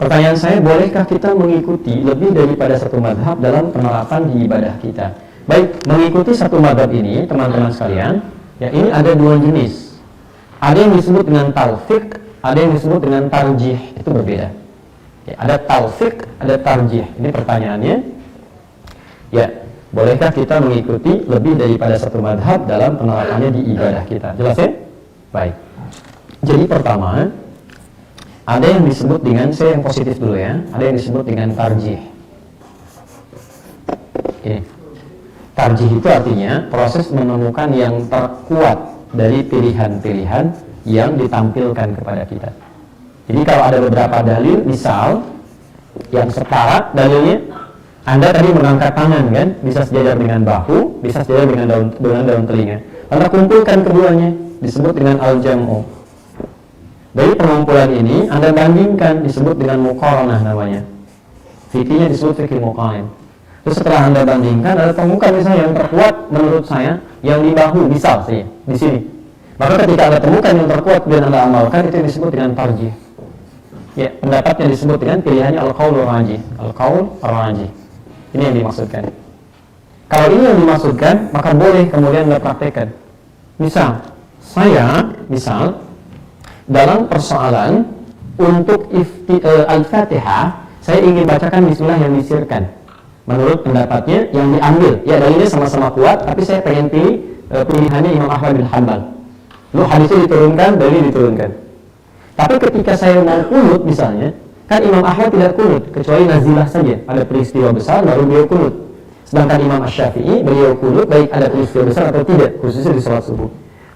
Pertanyaan saya, bolehkah kita mengikuti lebih daripada satu madhab dalam penerapan di ibadah kita? Baik, mengikuti satu madhab ini, teman-teman sekalian, ya ini ada dua jenis. Ada yang disebut dengan taufik, ada yang disebut dengan tarjih, itu berbeda. Ya, ada taufik, ada tarjih. Ini pertanyaannya. Ya, bolehkah kita mengikuti lebih daripada satu madhab dalam penerapannya di ibadah kita? Jelas ya? Baik. Jadi pertama, ada yang disebut dengan, saya yang positif dulu ya, ada yang disebut dengan tarjih. Ini. Tarjih itu artinya proses menemukan yang terkuat dari pilihan-pilihan yang ditampilkan kepada kita. Jadi kalau ada beberapa dalil, misal yang setara dalilnya, Anda tadi mengangkat tangan kan, bisa sejajar dengan bahu, bisa sejajar dengan daun telinga. Anda kumpulkan keduanya, disebut dengan al-jam'u. Dari pengumpulan ini, Anda bandingkan, disebut dengan muqaranah namanya. Fikihnya disebut fikih muqarin. Terus setelah Anda bandingkan, Anda temukan misalnya yang terkuat menurut saya, yang di bahu, misal saya, di sini. Maka ketika Anda temukan yang terkuat dan Anda amalkan, itu yang disebut dengan tarjih. Ya, pendapat yang disebut dengan pilihannya al-qaul ar-rajih. Al-qaul ar-rajih. Ini yang dimaksudkan. Kalau ini yang dimaksudkan, maka boleh kemudian Anda praktekkan. Misal, dalam persoalan untuk Al-Fatihah, saya ingin bacakan bismillah yang disirkan. Menurut pendapatnya yang diambil, ya dalilnya sama-sama kuat, tapi saya pengen pilih pilihannya Imam Ahmad bin Hanbal. Lalu hadisnya diturunkan, dalilnya diturunkan. Tapi ketika saya mau kunut misalnya, kan Imam Ahmad tidak kunut, kecuali nazilah saja, ada peristiwa besar baru beliau kunut. Sedangkan Imam Asy-Syafi'i beliau kunut baik ada peristiwa besar atau tidak, khususnya di sholat subuh.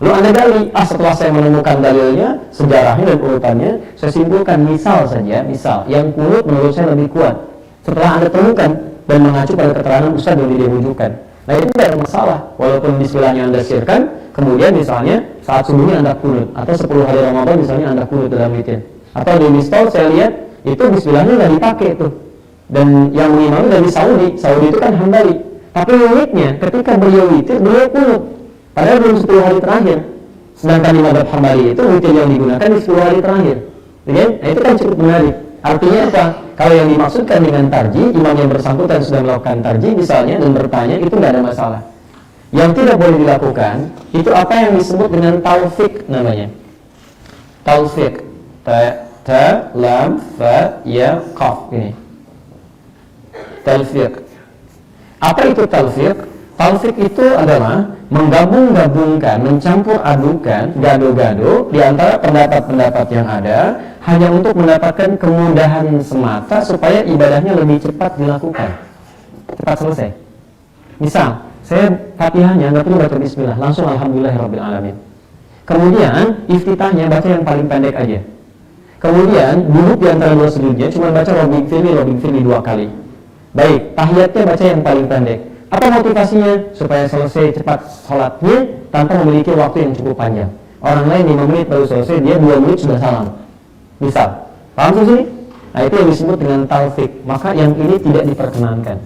Lalu Anda gali, setelah saya menemukan dalilnya, sejarahnya dan urutannya, saya simpulkan misal yang kunut menurut saya lebih kuat. Setelah Anda temukan dan mengacu pada keterangan Ustaz yang dia rujukan. Nah itu tidak ada masalah, walaupun bismillahnya Anda sirkan, kemudian misalnya saat subuhnya Anda kunut, atau 10 hari Ramadan misalnya Anda kunut dalam witir. Atau di Mistol saya lihat, itu bismillahnya nggak dipakai tuh. Dan yang mengimami dari Saudi itu kan Hambali. Tapi uniknya, ketika beliau witir, beliau kunut. Padahal belum 10 hari terakhir. Sedangkan di madhab Hambali itu witir yang digunakan di 10 hari terakhir. Nah, itu kan cukup menarik. Artinya apa? Kalau yang dimaksudkan dengan tarjih, imam yang bersangkutan sudah melakukan tarjih misalnya dan bertanya, itu nggak ada masalah. Yang tidak boleh dilakukan, itu apa yang disebut dengan taufik namanya. Taufik. Ta, lam, fa, ya, qaf. Ini. Taufik. Apa itu taufik? Taufik itu adalah menggabung-gabungkan, mencampur adukan, gado-gado di antara pendapat-pendapat yang ada hanya untuk mendapatkan kemudahan semata supaya ibadahnya lebih cepat dilakukan, cepat selesai. Misal, saya Fatihahnya nggak perlu baca bismillah, langsung alhamdulillahirrabbilalamin. Kemudian iftitahnya baca yang paling pendek aja. Kemudian duduk di antara dua sujudnya cuma baca Rabbighfirli 2 kali. Baik, tahiyatnya baca yang paling pendek. Apa motivasinya? Supaya selesai cepat sholatnya tanpa memiliki waktu yang cukup panjang. Orang lain 5 menit baru selesai, dia 2 menit sudah salam. Misal, paham sih? Nah itu yang disebut dengan taufik. Maka yang ini tidak diperkenankan.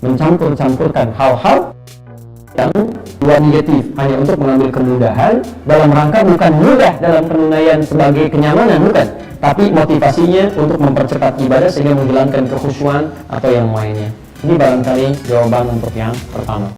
Mencampur-campurkan hal-hal yang dua negatif hanya untuk mengambil kemudahan dalam rangka bukan mudah dalam penunaian sebagai kenyamanan, bukan, tapi motivasinya untuk mempercepat ibadah sehingga menghilangkan kekhusyuan atau yang lainnya. Ini barangkali jawaban untuk yang pertama.